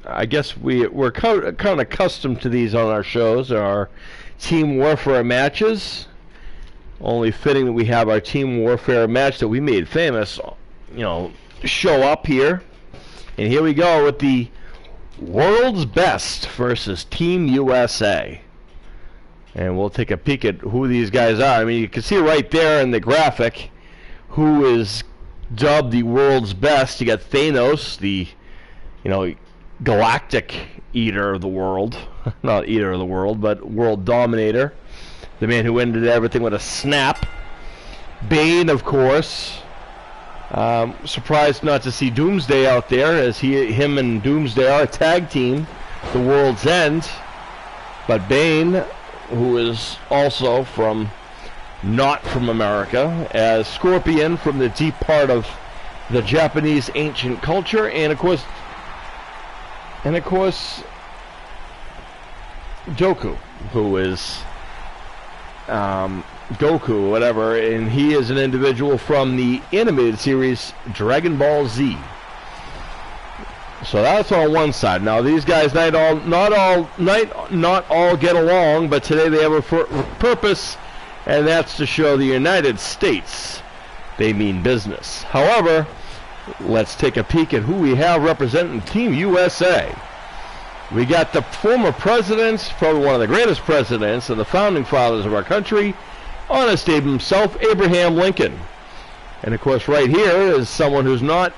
I guess we're kind of accustomed to these on our shows, our Team Warfare matches. Only fitting that we have our Team Warfare match that we made famous, show up here. And here we go with the World's Best versus Team USA. And we'll take a peek at who these guys are. I mean, you can see right there in the graphic who is dubbed the World's Best. You got Thanos, the, galactic eater of the world. Not eater of the world, but world dominator. The man who ended everything with a snap. Bane, of course. Surprised not to see Doomsday out there, as him and Doomsday are a tag team, the World's End. But Bane, who is also not from America, as Scorpion from the deep part of the Japanese ancient culture, and of course, Doku, who is Goku, whatever, and he is an individual from the animated series Dragon Ball Z. So that's on one side. Now these guys not all get along, but today they have a purpose, and that's to show the United States they mean business. However, let's take a peek at who we have representing Team USA. We got the former president, probably one of the greatest presidents and the founding fathers of our country, honest Abe himself, Abraham Lincoln. And of course right here is someone who's not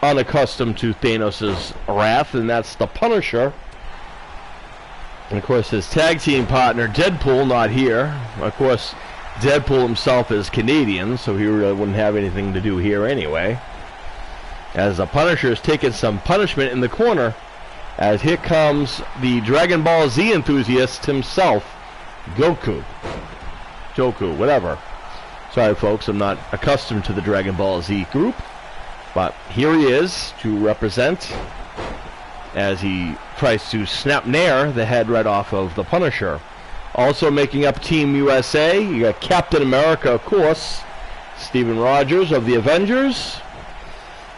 unaccustomed to Thanos' wrath, and that's the Punisher. And of course his tag team partner, Deadpool, not here. Of course, Deadpool himself is Canadian, so he really wouldn't have anything to do here anyway. As the Punisher is taking some punishment in the corner, as here comes the Dragon Ball Z enthusiast himself, Goku. Whatever. Sorry folks, I'm not accustomed to the Dragon Ball Z group, but here he is to represent, as he tries to snap Nair the head right off of the Punisher. Also making up Team USA, you got Captain America, of course, Steven Rogers of the Avengers,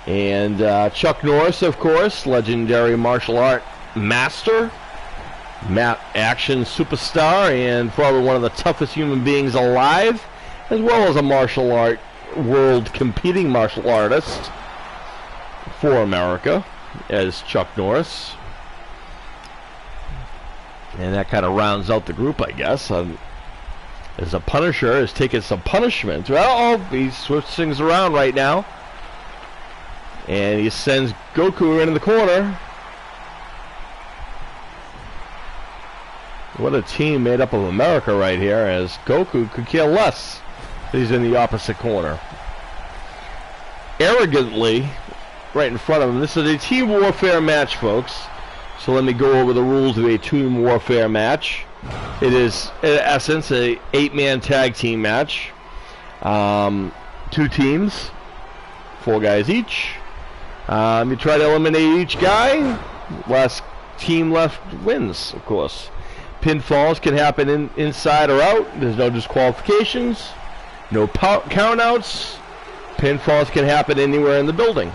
and Chuck Norris, of course, legendary martial art master, action superstar, and probably one of the toughest human beings alive, as well as a martial art world competing martial artist for America, as Chuck Norris. And that kind of rounds out the group, I guess. As the Punisher is taking some punishment. Well, he switched things around right now. And he sends Goku into the corner. What a team made up of America right here, as Goku could care less that he's in the opposite corner. Arrogantly, right in front of him. This is a Team Warfare match, folks. So let me go over the rules of a Team Warfare match. It is, in essence, a 8-man tag team match. 2 teams, 4 guys each. You try to eliminate each guy. Last team left wins, of course. Pinfalls can happen inside or out. There's no disqualifications, no countouts. Pinfalls can happen anywhere in the building,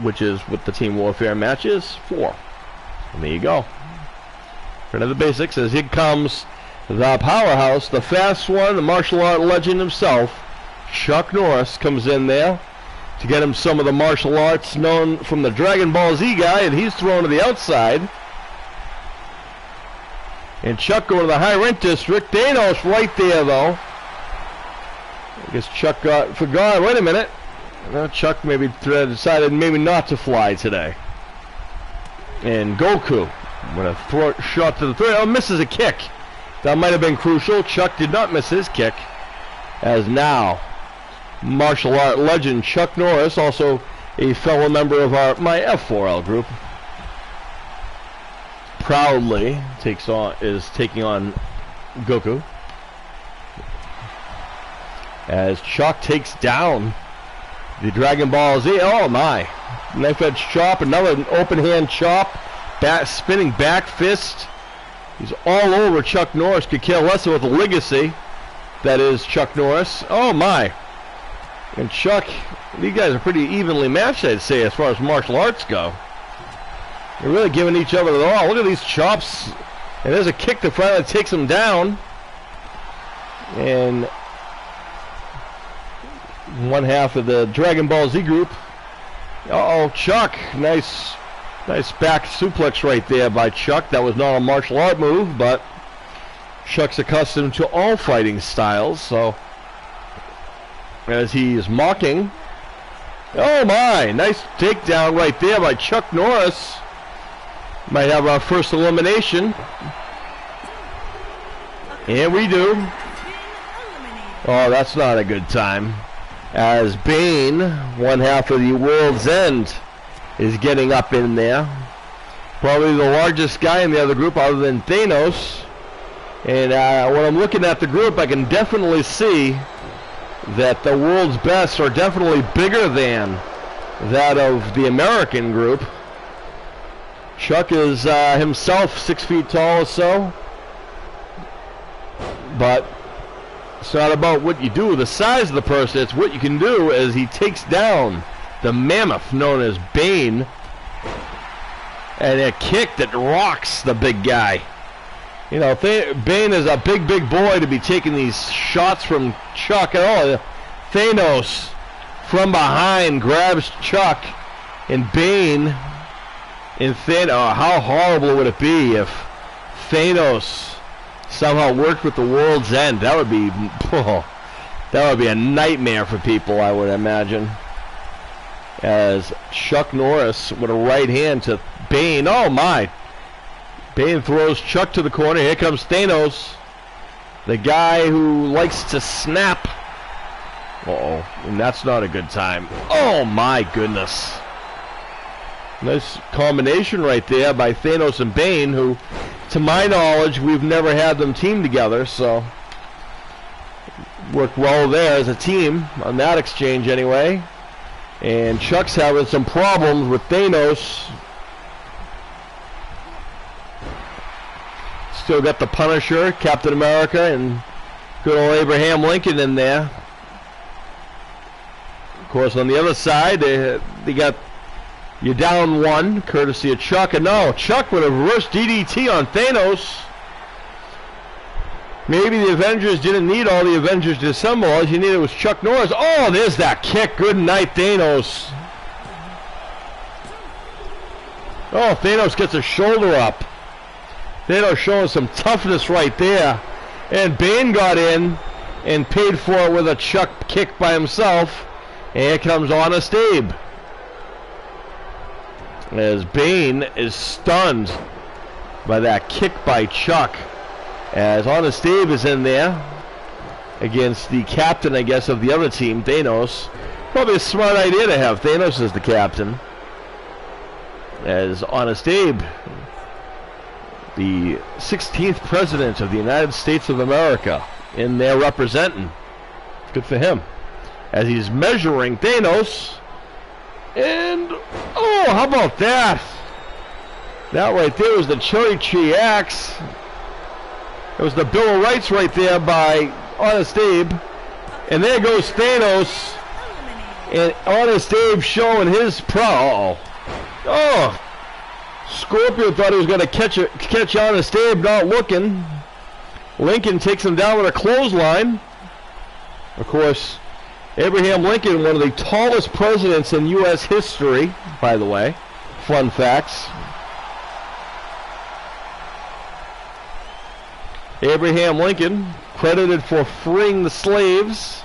which is what the Team Warfare match is for. And there you go. For the basics, as here comes the powerhouse, the fast one, the martial art legend himself, Chuck Norris, comes in there to get him some of the martial arts known from the Dragon Ball Z guy, and he's thrown to the outside. And Chuck going to the high rent district. Thanos right there, though. I guess Chuck forgot. Wait a minute. Chuck maybe decided maybe not to fly today. And Goku with a shot to the throat. Oh, misses a kick. That might have been crucial. Chuck did not miss his kick. As now, martial art legend Chuck Norris, also a fellow member of my F4L group, proudly is taking on Goku. As Chuck takes down the Dragon Ball Z. Oh my. Knife edge chop, another open hand chop, spinning back fist. He's all over Chuck Norris. Could care less with the legacy that is Chuck Norris. Oh my. And Chuck, these guys are pretty evenly matched, I'd say, as far as martial arts go. They're really giving each other the all. Look at these chops. And there's a kick that finally takes him down. And one half of the Dragon Ball Z group. Uh-oh, Chuck. Nice back suplex right there by Chuck. That was not a martial art move, but Chuck's accustomed to all fighting styles, so as he is mocking. Oh my, nice takedown right there by Chuck Norris. Might have our first elimination. And we do. Oh, that's not a good time. As Bane, one half of the World's End, is getting up in there. Probably the largest guy in the other group other than Thanos. And when I'm looking at the group, I can definitely see that the world's best are definitely bigger than that of the American group. Chuck is himself 6 feet tall or so. But it's not about what you do with the size of the person, it's what you can do as he takes down the mammoth known as Bane. And a kick that rocks the big guy. You know, Bane is a big boy to be taking these shots from Chuck. Oh, Thanos from behind grabs Chuck, and Bane and Thanos. Oh, how horrible would it be if Thanos somehow worked with the World's End? That would be a nightmare for people, I would imagine. As Chuck Norris with a right hand to Bane. Oh my! Bane throws Chuck to the corner. Here comes Thanos, the guy who likes to snap. Uh-oh, and that's not a good time. Oh my goodness. Nice combination right there by Thanos and Bane, who, to my knowledge, we've never had them team together, so worked well there as a team on that exchange anyway. And Chuck's having some problems with Thanos. Still got the Punisher, Captain America, and good old Abraham Lincoln in there. Of course, on the other side, they got you down one, courtesy of Chuck. And no, Chuck with a reverse DDT on Thanos. Maybe the Avengers didn't need all the Avengers to assemble. All you needed was Chuck Norris. Oh, there's that kick. Good night, Thanos. Oh, Thanos gets a shoulder up. Thanos showing some toughness right there. And Bane got in and paid for it with a Chuck kick by himself. And here comes Honest Abe. As Bane is stunned by that kick by Chuck. As Honest Abe is in there against the captain, I guess, of the other team, Thanos. Probably a smart idea to have Thanos as the captain. As Honest Abe, the 16th president of the United States of America, in there representing. Good for him. As he's measuring Thanos. And, oh, how about that? That right there was the Cherry Tree Axe. It was the Bill of Rights right there by Honest Abe. And there goes Thanos. And Honest Abe showing his pro. Oh, Scorpion thought he was going to catch Honest Abe, not looking. Lincoln takes him down with a clothesline. Of course, Abraham Lincoln, one of the tallest presidents in U.S. history, by the way. Fun facts. Abraham Lincoln, credited for freeing the slaves,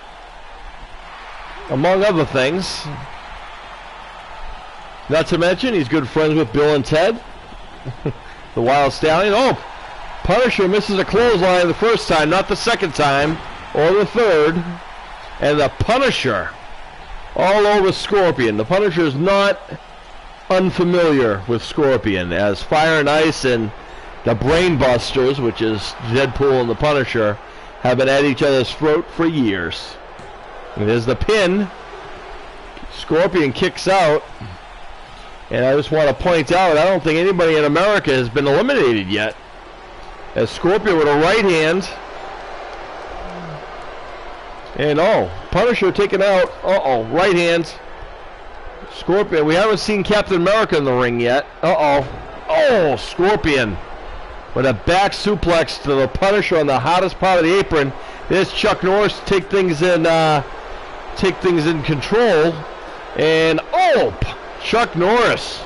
among other things. Not to mention, he's good friends with Bill and Ted, the Wild Stallion. Oh, Punisher misses a clothesline the first time, not the second time, or the third. And the Punisher all over Scorpion. The Punisher is not unfamiliar with Scorpion, as Fire and Ice and the Brainbusters, which is Deadpool and the Punisher, have been at each other's throat for years. And there's the pin. Scorpion kicks out. And I just want to point out, I don't think anybody in America has been eliminated yet. As Scorpion with a right hand. And oh, Punisher taken out. Uh-oh, right hand. Scorpion. We haven't seen Captain America in the ring yet. Uh-oh. Oh, Scorpion. With a back suplex to the Punisher on the hottest part of the apron. There's Chuck Norris to take things in control. And, oh, Chuck Norris.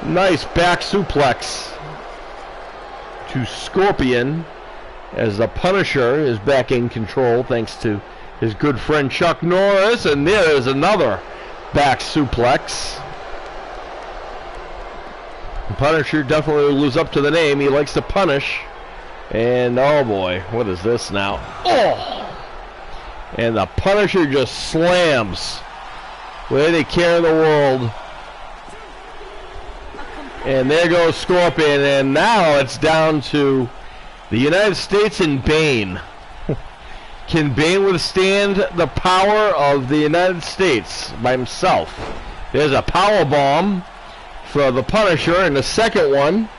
Nice back suplex to Scorpion as the Punisher is back in control thanks to his good friend Chuck Norris. And there is another back suplex. The Punisher definitely lives up to the name. He likes to punish. And oh boy, what is this now? Oh! And the Punisher just slams with any care in the world. And there goes Scorpion. And now it's down to the United States and Bane. Can Bane withstand the power of the United States by himself? There's a power bomb for the Punisher, and the second one,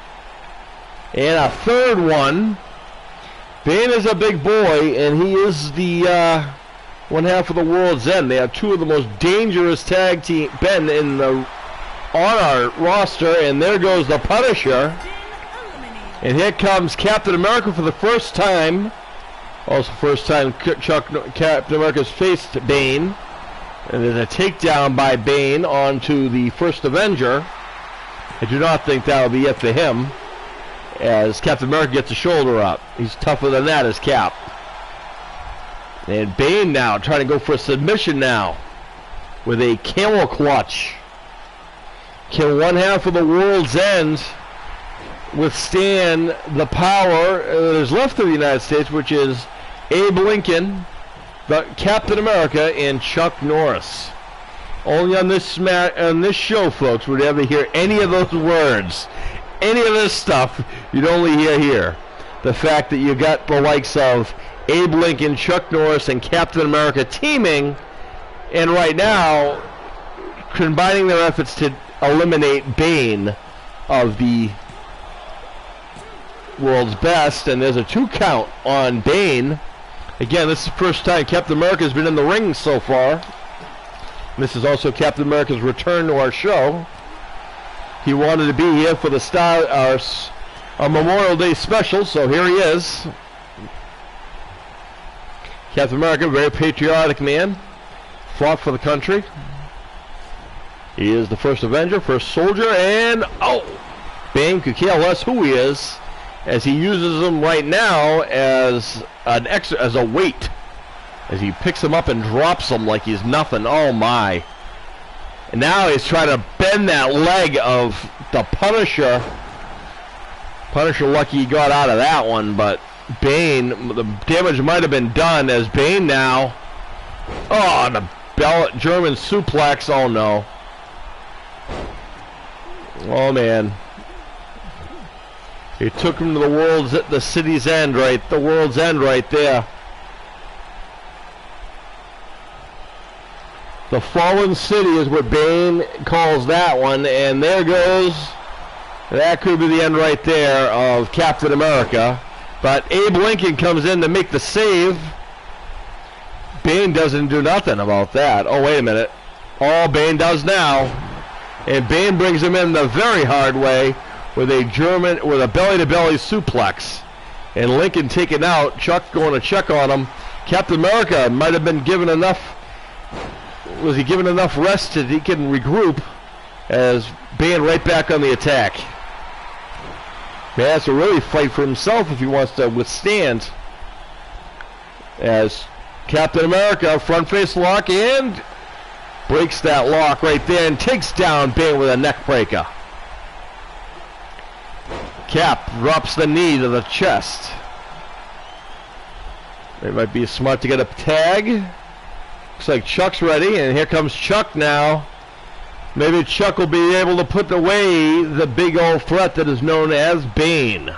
and a third one. Bane is a big boy, and he is the one half of the World's End. They have two of the most dangerous tag team men on our roster, and there goes the Punisher. And here comes Captain America for the first time. Also, first time Captain America's faced Bane. And there's a takedown by Bane onto the first Avenger. I do not think that will be it for him, as Captain America gets a shoulder up. He's tougher than that as Cap. And Bane now trying to go for a submission now with a camel clutch. Can one half of the World's End withstand the power that is left of the United States, which is Abe Lincoln, the Captain America, and Chuck Norris? Only on this show, folks, would you ever hear any of those words. Any of this stuff, you'd only hear here. The fact that you got the likes of Abe Lincoln, Chuck Norris, and Captain America teaming, and right now, combining their efforts to eliminate Bane of the World's Best. And there's a 2 count on Bane. Again, this is the first time Captain America has been in the ring so far. This is also Captain America's return to our show. He wanted to be here for our Memorial Day special, so here he is. Captain America, very patriotic man, fought for the country. He is the first Avenger, first soldier, and oh, Bane could care less who he is, as he uses him right now as a weight. As he picks him up and drops him like he's nothing. Oh my. And now he's trying to bend that leg of the Punisher. Punisher lucky he got out of that one, but Bane, the damage might have been done as Bane now. Oh, and a German suplex. Oh no. Oh man. He took him to the city's end, the World's End right there. The Fallen City is what Bane calls that one, and there goes, that could be the end right there of Captain America. But Abe Lincoln comes in to make the save. Bane doesn't do nothing about that. Oh, wait a minute. All Bane does now, and Bane brings him in the very hard way with a belly-to-belly suplex. And Lincoln taken out, Chuck going to check on him. Captain America might have been given enough. Was he given enough rest that he can regroup, as Bane right back on the attack? He has to really fight for himself if he wants to withstand. As Captain America front face lock and breaks that lock right there and takes down Bane with a neck breaker. Cap drops the knee to the chest. It might be smart to get a tag. Looks like Chuck's ready, and here comes Chuck now. Maybe Chuck will be able to put away the big old threat that is known as Bane.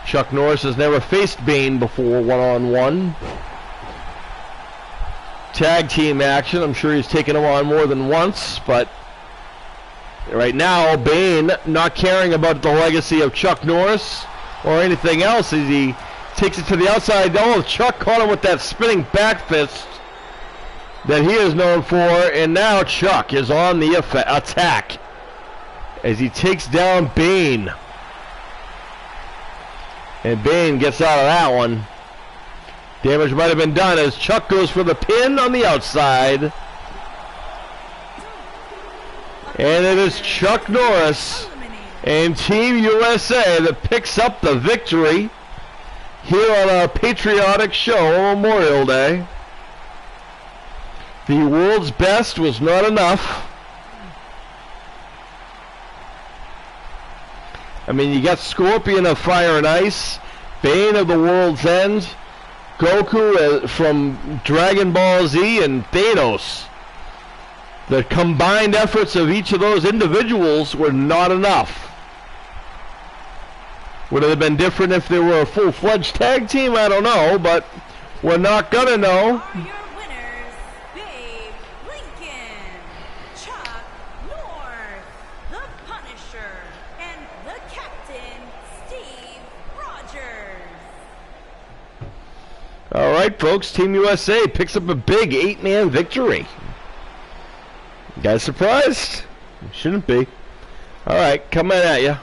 Chuck Norris has never faced Bane before one-on-one. Tag team action. I'm sure he's taken him on more than once, but right now, Bane not caring about the legacy of Chuck Norris or anything else as he takes it to the outside. Oh, Chuck caught him with that spinning back fist. that he is known for, and now Chuck is on the attack as he takes down Bane. And Bane gets out of that one. Damage might have been done as Chuck goes for the pin on the outside. And it is Chuck Norris and Team USA that picks up the victory here on our patriotic show on Memorial Day. The world's best was not enough. I mean, you got Scorpion of Fire and Ice, Bane of the World's End, Goku from Dragon Ball Z, and Thanos. The combined efforts of each of those individuals were not enough. Would it have been different if they were a full-fledged tag team? I don't know, but we're not gonna know. Are your winners, Babe Lincoln, Chuck Norris, the Punisher, and the Captain, Steve Rogers. All right, folks, Team USA picks up a big 8-man victory. You guys surprised? You shouldn't be. All right, coming at you.